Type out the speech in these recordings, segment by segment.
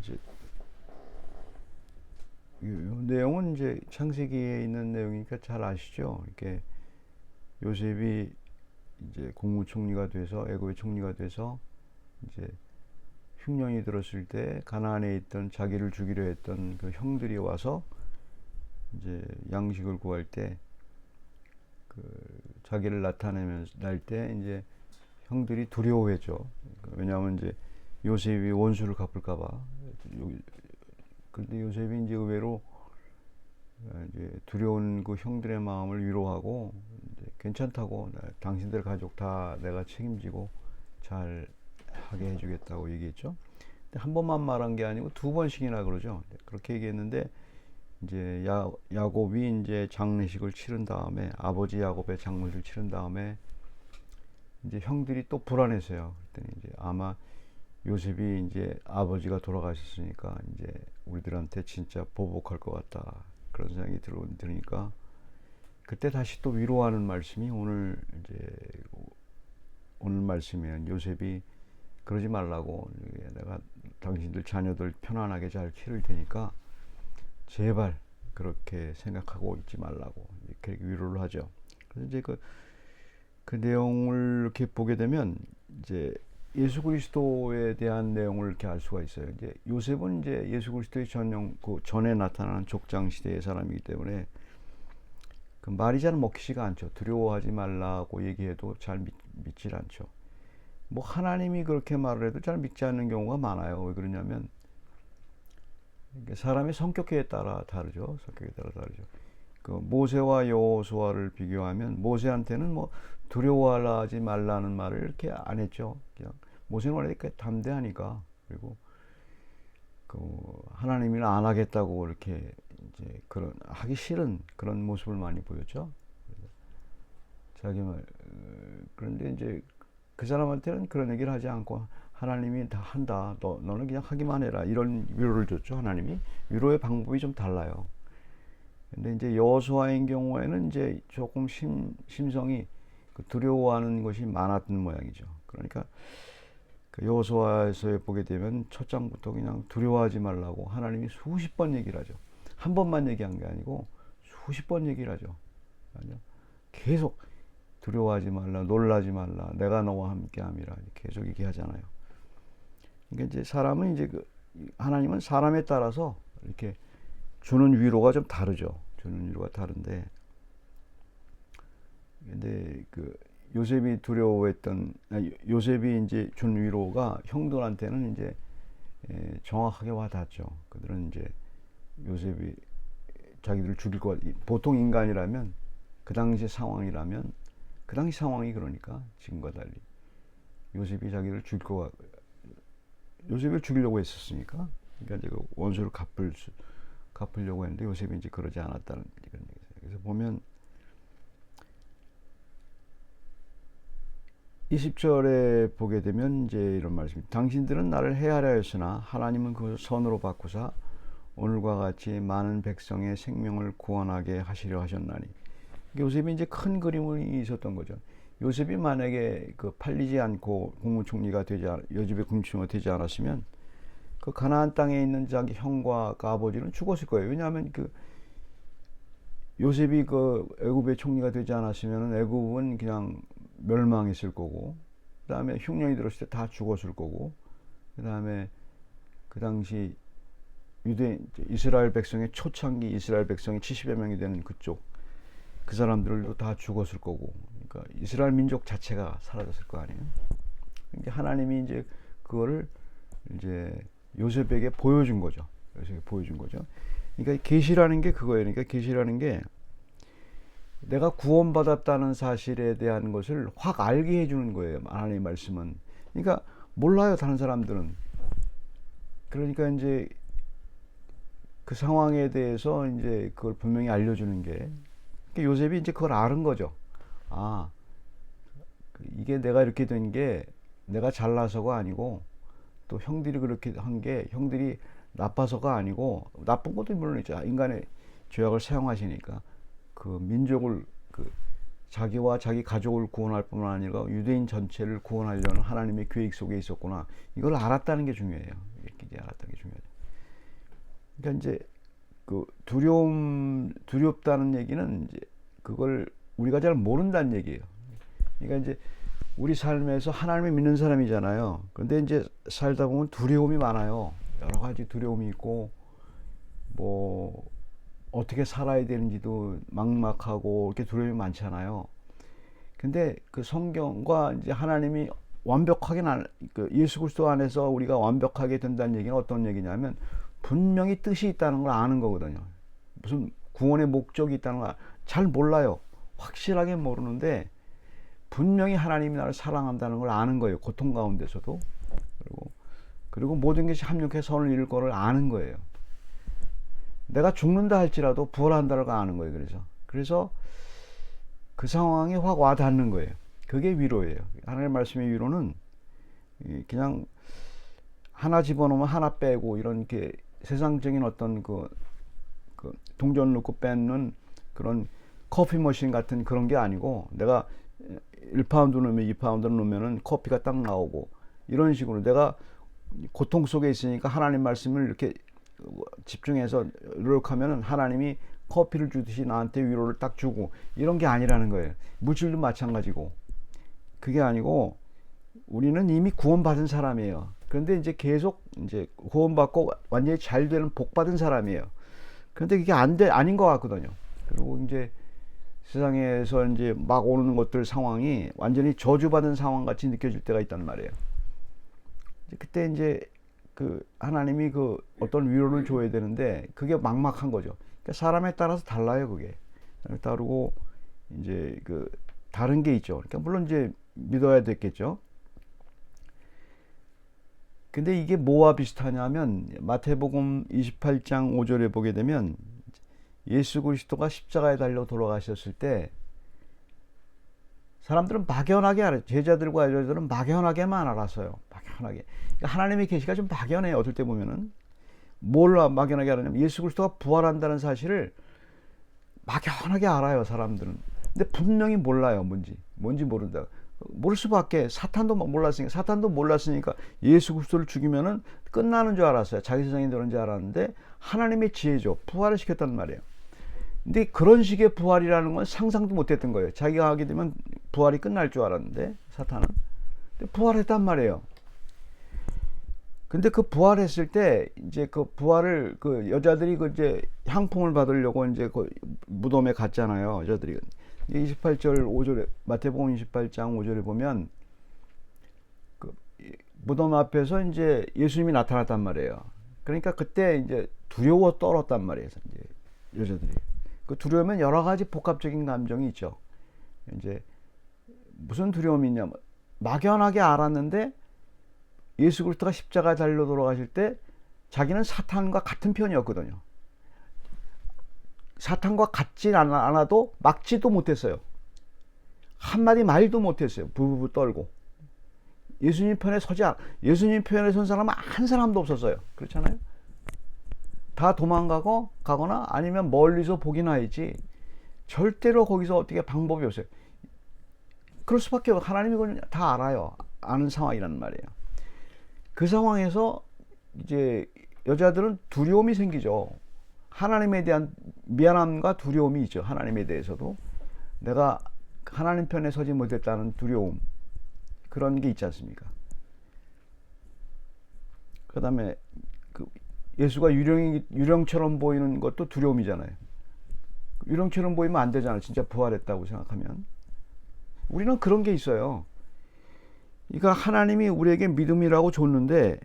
이제 이 내용은 이제 창세기에 있는 내용이니까 잘 아시죠? 이렇게 요셉이 이제 국무총리가 돼서 애굽의 총리가 돼서 이제 흉년이 들었을 때 가나안에 있던 자기를 죽이려 했던 그 형들이 와서 이제 양식을 구할 때 그 자기를 나타내면서 날 때 이제 형들이 두려워했죠. 왜냐하면 이제 요셉이 원수를 갚을까봐. 그런데 요셉이 이제 의외로 이제 두려운 그 형들의 마음을 위로하고 이제 괜찮다고 당신들 가족 다 내가 책임지고 잘 하게 해주겠다고 얘기했죠. 근데 한 번만 말한 게 아니고 두 번씩이나 그러죠. 그렇게 얘기했는데 이제 야곱이 이제 장례식을 치른 다음에 아버지 야곱의 장례식을 치른 다음에 이제 형들이 또 불안해서요. 그랬더니 이제 아마 요셉이 이제 아버지가 돌아가셨으니까 이제 우리들한테 진짜 보복할 것 같다 그런 생각이 들으니까 그때 다시 또 위로하는 말씀이 오늘 말씀이에요. 요셉이 그러지 말라고 내가 당신들 자녀들 편안하게 잘 키울 테니까 제발 그렇게 생각하고 있지 말라고 이렇게 위로를 하죠. 그래서 이제 그 내용을 이렇게 보게 되면 이제 예수 그리스도에 대한 내용을 이렇게 알 수가 있어요. 이제 요셉은 이제 예수 그리스도의 그 전에 나타나는 족장 시대의 사람이기 때문에 그 말이 잘 먹히지가 않죠. 두려워하지 말라고 얘기해도 잘 믿질 않죠. 뭐 하나님이 그렇게 말을 해도 잘 믿지 않는 경우가 많아요. 왜 그러냐면 사람의 성격에 따라 다르죠. 성격에 따라 다르죠. 그 모세와 여호수아를 비교하면 모세한테는 뭐 두려워하지 말라는 말을 이렇게 안 했죠. 그냥 모세는 원래 담대하니까 그리고 그 하나님이 안 하겠다고 이렇게 이제 그런 하기 싫은 그런 모습을 많이 보였죠. 자기 말 그런데 이제 그 사람한테는 그런 얘기를 하지 않고 하나님이 다 한다. 너는 그냥 하기만 해라. 이런 위로를 줬죠. 하나님이 위로의 방법이 좀 달라요. 근데 이제 여호수아의 경우에는 이제 조금 심성이 두려워하는 것이 많았던 모양이죠. 그러니까 그 여호수아에서 보게 되면 첫 장부터 그냥 두려워하지 말라고 하나님이 수십 번 얘기를 하죠. 한 번만 얘기한 게 아니고 수십 번 얘기를 하죠. 계속 두려워하지 말라, 놀라지 말라, 내가 너와 함께함이라 계속 얘기하잖아요. 그러니까 이제 사람은 이제 하나님은 사람에 따라서 이렇게 주는 위로가 좀 다르죠. 주는 위로가 다른데, 근데 그 요셉이 요셉이 이제 준 위로가 형들한테는 이제 정확하게 와닿죠. 그들은 이제 요셉이 자기들을 죽일 것, 보통 인간이라면 그 당시 상황이라면 그 당시 상황이 그러니까 지금과 달리 요셉이 자기를 요셉을 죽이려고 했었으니까 그러니까 이제 그 원수를 갚으려고 했는데 요셉이 이제 그러지 않았다는 그런 얘기죠. 그래서 보면 20절에 보게 되면 이제 이런 말씀이 당신들은 나를 해하려 했으나 하나님은 그 선으로 바꾸사 오늘과 같이 많은 백성의 생명을 구원하게 하시려 하셨나니 요셉이 이제 큰 그림이 있었던 거죠. 요셉이 만약에 그 팔리지 않고 국무총리가 요셉의 국무총리가 되지 않았으면 그 가나안 땅에 있는 자기 형과 그 아버지는 죽었을 거예요. 왜냐하면 그 요셉이 그 애굽의 총리가 되지 않았으면 애굽은 그냥 멸망했을 거고, 그 다음에 흉년이 들었을 때 다 죽었을 거고, 그 다음에 그 당시 이스라엘 백성의 초창기 이스라엘 백성이 70여 명이 되는 그쪽 그 사람들도 다 죽었을 거고, 그러니까 이스라엘 민족 자체가 사라졌을 거 아니에요. 그러니까 하나님이 이제 그거를 이제 요셉에게 보여준 거죠. 그러니까 계시라는 게 그거예요. 그러니까 계시라는 게 내가 구원받았다는 사실에 대한 것을 확 알게 해주는 거예요. 하나님의 말씀은. 그러니까 몰라요, 다른 사람들은. 그러니까 이제 그 상황에 대해서 이제 그걸 분명히 알려주는 게 요셉이 이제 그걸 아는 거죠. 아, 이게 내가 이렇게 된 게 내가 잘나서가 아니고 또 형들이 그렇게 한 게 형들이 나빠서가 아니고 나쁜 것도 물론 있죠. 인간의 죄악을 사용하시니까 그 민족을 자기와 자기 가족을 구원할 뿐만 아니라 유대인 전체를 구원하려는 하나님의 계획 속에 있었구나. 이걸 알았다는 게 중요해요. 이렇게 알았다는 게 중요하죠. 그러니까 이제 그 두렵다는 얘기는 이제 그걸 우리가 잘 모른다는 얘기예요. 그러니까 이제 우리 삶에서 하나님을 믿는 사람이잖아요. 그런데 이제 살다 보면 두려움이 많아요. 여러 가지 두려움이 있고, 뭐 어떻게 살아야 되는지도 막막하고 이렇게 두려움이 많잖아요. 근데 그 성경과 이제 하나님이 완벽하게 그 예수 그리스도 안에서 우리가 완벽하게 된다는 얘기는 어떤 얘기냐면 분명히 뜻이 있다는 걸 아는 거거든요. 무슨 구원의 목적이 있다는 걸 잘 몰라요. 확실하게 모르는데 분명히 하나님이 나를 사랑한다는 걸 아는 거예요. 고통 가운데서도. 그리고 모든 것이 합력해 선을 이룰 거를 아는 거예요. 내가 죽는다 할지라도 부활한다는 걸 아는 거예요. 그래서 그 상황이 확 와닿는 거예요. 그게 위로예요. 하나님의 말씀의 위로는 그냥 하나 집어넣으면 하나 빼고 이런 게 세상적인 어떤 그 동전 넣고 뺏는 그런 커피 머신 같은 그런 게 아니고, 내가 1파운드 넣으면 2파운드 넣으면은 커피가 딱 나오고, 이런 식으로 내가 고통 속에 있으니까 하나님 말씀을 이렇게 집중해서 노력하면은 하나님이 커피를 주듯이 나한테 위로를 딱 주고, 이런 게 아니라는 거예요. 물질도 마찬가지고. 그게 아니고 우리는 이미 구원받은 사람이에요. 그런데 이제 계속 이제 구원받고 완전히 잘 되는 복 받은 사람이에요. 그런데 그게 아닌 것 같거든요. 그리고 이제 세상에서 이제 막 오는 것들 상황이 완전히 저주받은 상황 같이 느껴질 때가 있단 말이에요. 그때 이제 그 하나님이 그 어떤 위로를 줘야 되는데 그게 막막한 거죠. 그러니까 사람에 따라서 달라요, 그게. 다르고 이제 그 다른 게 있죠. 그러니까 물론 이제 믿어야 됐겠죠. 근데 이게 뭐와 비슷하냐면 마태복음 28장 5절에 보게 되면 예수 그리스도가 십자가에 달려 돌아가셨을 때 사람들은 막연하게 알아요. 제자들과 여자들은 막연하게만 알았어요. 막연하게. 그러니까 하나님의 계시가 좀 막연해요. 어떨 때 보면은. 뭘 막연하게 알았냐면 예수 그리스도가 부활한다는 사실을 막연하게 알아요, 사람들은. 근데 분명히 몰라요, 뭔지 모른다. 모를 수밖에. 사탄도 몰랐으니까 예수 그리스도를 죽이면은 끝나는 줄 알았어요. 자기 세상이 되는 줄 알았는데 하나님의 지혜죠. 부활을 시켰단 말이에요. 근데 그런 식의 부활이라는 건 상상도 못했던 거예요. 자기가 하게 되면 부활이 끝날 줄 알았는데 사탄은. 근데 부활했단 말이에요. 근데 그 부활했을 때 이제 그 부활을 그 여자들이 그 이제 향품을 받으려고 이제 그 무덤에 갔잖아요. 여자들이. 28절 5절에 마태복음 28장 5절에 보면 그 무덤 앞에서 이제 예수님이 나타났단 말이에요. 그러니까 그때 이제 두려워 떨었단 말이에요. 이제 여자들이. 그 두려우면 여러 가지 복합적인 감정이 있죠. 이제 무슨 두려움이 있냐면 막연하게 알았는데 예수 그리스도가 십자가에 달려 돌아가실 때 자기는 사탄과 같은 편이었거든요. 사탄과 같지 않아도 막지도 못했어요. 한마디 말도 못했어요. 부부부 떨고. 예수님 편에 예수님 편에 선 사람은 한 사람도 없었어요. 그렇잖아요. 다 가거나 아니면 멀리서 보기나 했지 절대로 거기서 어떻게 방법이 없어요. 그럴 수밖에 없어요. 하나님이 그걸 다 알아요. 아는 상황이란 말이에요. 그 상황에서 이제 여자들은 두려움이 생기죠. 하나님에 대한 미안함과 두려움이 있죠. 하나님에 대해서도 내가 하나님 편에 서지 못했다는 두려움, 그런 게 있지 않습니까? 그 다음에 그 예수가 유령처럼 보이는 것도 두려움이잖아요. 유령처럼 보이면 안 되잖아요. 진짜 부활했다고 생각하면. 우리는 그런 게 있어요. 그러니까 하나님이 우리에게 믿음이라고 줬는데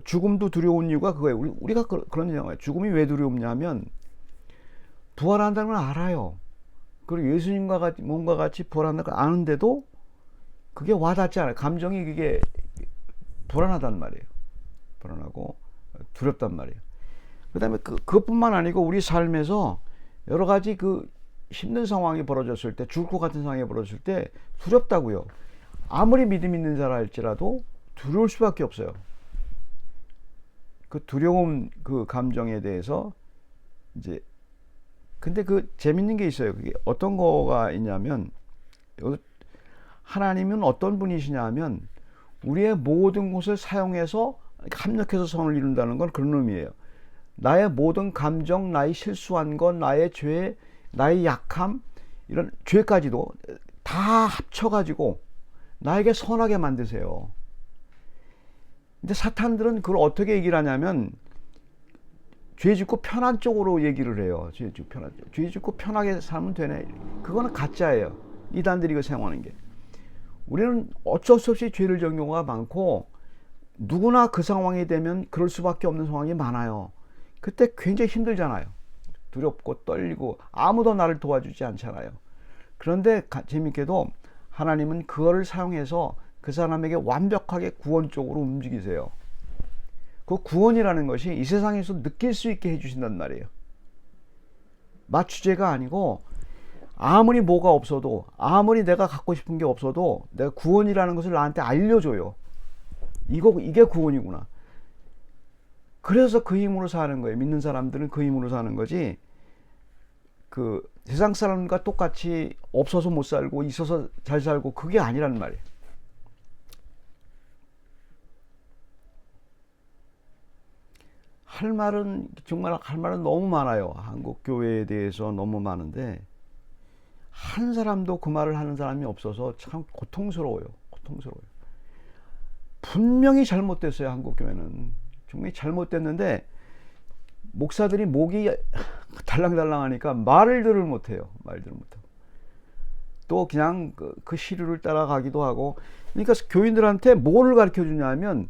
죽음도 두려운 이유가 그거예요. 우리가 그런 생각이에요. 죽음이 왜 두려움냐면 부활한다는 걸 알아요. 그리고 예수님과 같이 몸과 같이 부활한다는 걸 아는데도 그게 와닿지 않아요. 감정이 그게 불안하단 말이에요. 불안하고 두렵단 말이에요. 그다음에 그것뿐만 아니고 우리 삶에서 여러 가지 그 힘든 상황이 벌어졌을 때, 죽을 것 같은 상황이 벌어졌을 때 두렵다고요. 아무리 믿음 있는 자라 할지라도 두려울 수밖에 없어요. 그 두려움 그 감정에 대해서 이제 근데 그 재밌는 게 있어요. 그게 어떤 거가 있냐면 하나님은 어떤 분이시냐 하면 우리의 모든 것을 사용해서 합력해서 선을 이룬다는 건 그런 의미예요. 나의 모든 감정, 나의 실수한 것, 나의 죄, 나의 약함, 이런 죄까지도 다 합쳐가지고 나에게 선하게 만드세요. 근데 사탄들은 그걸 어떻게 얘기를 하냐면 죄 짓고 편한 쪽으로 얘기를 해요. 죄 짓고 편하게 살면 되네. 그거는 가짜예요. 이단들이 이거 사용하는 게. 우리는 어쩔 수 없이 죄를 지은 경우가 많고 누구나 그 상황이 되면 그럴 수밖에 없는 상황이 많아요. 그때 굉장히 힘들잖아요. 두렵고 떨리고 아무도 나를 도와주지 않잖아요. 그런데 재밌게도 하나님은 그거를 사용해서 그 사람에게 완벽하게 구원 쪽으로 움직이세요. 그 구원이라는 것이 이 세상에서 느낄 수 있게 해주신단 말이에요. 마취제가 아니고 아무리 뭐가 없어도, 아무리 내가 갖고 싶은 게 없어도 내가 구원이라는 것을 나한테 알려줘요. 이게 구원이구나. 그래서 그 힘으로 사는 거예요. 믿는 사람들은 그 힘으로 사는 거지. 그 세상 사람과 똑같이 없어서 못 살고 있어서 잘 살고 그게 아니란 말이에요. 정말 할 말은 너무 많아요. 한국 교회에 대해서 너무 많은데 한 사람도 그 말을 하는 사람이 없어서 참 고통스러워요. 분명히 잘못됐어요. 한국 교회는 정말 잘못됐는데 목사들이 목이 달랑달랑하니까 말을 못해요. 또 그냥 그 시류를 따라가기도 하고. 그러니까 교인들한테 뭐를 가르쳐 주냐면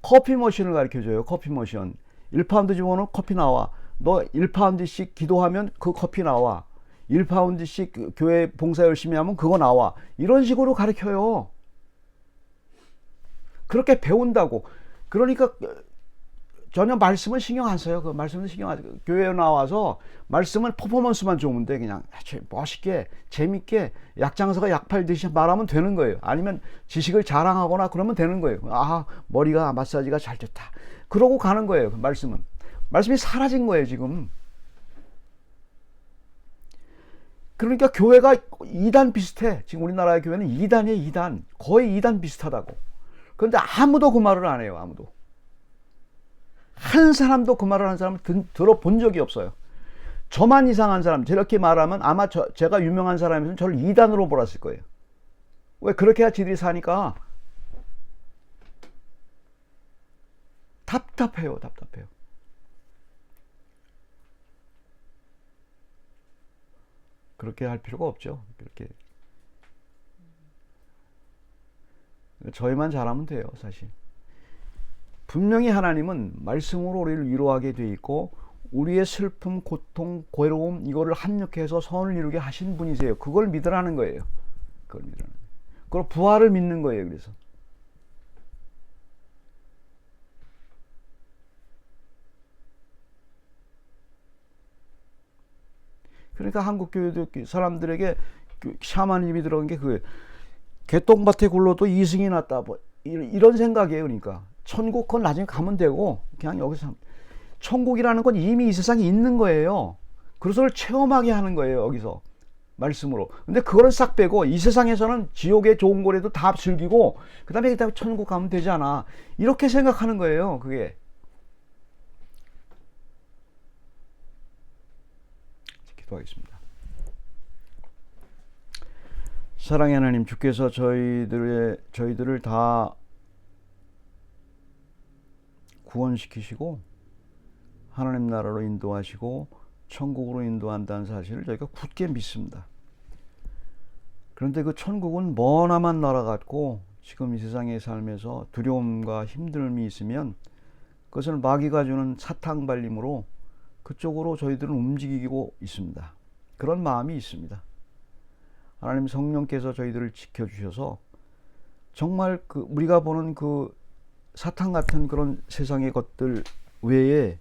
커피 머신을 가르쳐 줘요. 커피 머신. 1파운드 집어넣으면 커피 나와. 너 1파운드씩 기도하면 그 커피 나와. 1파운드씩 교회 봉사 열심히 하면 그거 나와. 이런 식으로 가르쳐요. 그렇게 배운다고. 그러니까 전혀 말씀은 신경 안 써요. 그 말씀은 신경 안 써요. 교회에 나와서 말씀은 퍼포먼스만 좋은데 그냥 멋있게 재밌게 약장사가 약 팔듯이 말하면 되는 거예요. 아니면 지식을 자랑하거나 그러면 되는 거예요. 아, 머리가 마사지가 잘 됐다. 그러고 가는 거예요. 말씀이 사라진 거예요, 지금. 그러니까 교회가 2단 비슷해. 지금 우리나라의 교회는 2단이에요, 2단. 거의 2단 비슷하다고. 그런데 아무도 그 말을 안 해요, 아무도. 한 사람도 그 말을 하는 사람을 들어본 적이 없어요. 저만 이상한 사람, 저렇게 말하면 아마 제가 유명한 사람이면 저를 2단으로 몰았을 거예요. 왜? 그렇게 해야 지들이 사니까. 답답해요. 그렇게 할 필요가 없죠. 그렇게. 저희만 잘하면 돼요, 사실. 분명히 하나님은 말씀으로 우리를 위로하게 돼 있고 우리의 슬픔, 고통, 괴로움 이거를 합력해서 선을 이루게 하신 분이세요. 그걸 믿으라는 거예요. 그걸 부활을 믿는 거예요. 그래서 그러니까 한국 교회도 사람들에게 샤머니즘이 들어간 게 그 개똥밭에 굴러도 이승이 났다. 뭐 이런 생각이에요. 그러니까 천국 건 나중에 가면 되고 그냥 여기서 천국이라는 건 이미 이 세상에 있는 거예요. 그래서 그걸 체험하게 하는 거예요. 여기서 말씀으로. 근데 그거를 싹 빼고 이 세상에서는 지옥의 좋은 거라도 다 즐기고 그다음에 천국 가면 되지 않아. 이렇게 생각하는 거예요. 그게. 기도하겠습니다. 사랑의 하나님, 주께서 저희들을 다 구원시키시고 하나님 나라로 인도하시고 천국으로 인도한다는 사실을 저희가 굳게 믿습니다. 그런데 그 천국은 머나만 나라 같고 지금 이 세상의 삶에서 두려움과 힘듦이 있으면 그것을 마귀가 주는 사탕발림으로 그쪽으로 저희들은 움직이고 있습니다. 그런 마음이 있습니다. 하나님 성령께서 저희들을 지켜주셔서 정말 우리가 보는 그 사탕 같은 그런 세상의 것들 외에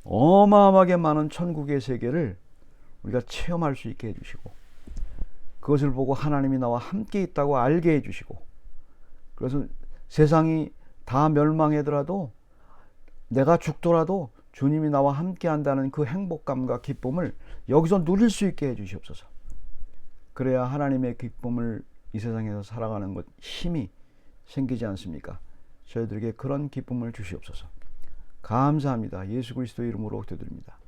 어마어마하게 많은 천국의 세계를 우리가 체험할 수 있게 해주시고 그것을 보고 하나님이 나와 함께 있다고 알게 해주시고 그래서 세상이 다 멸망하더라도 내가 죽더라도 주님이 나와 함께 한다는 그 행복감과 기쁨을 여기서 누릴 수 있게 해주시옵소서. 그래야 하나님의 기쁨을 이 세상에서 살아가는 것 힘이 생기지 않습니까? 저희들에게 그런 기쁨을 주시옵소서. 감사합니다. 예수 그리스도 이름으로 기도드립니다.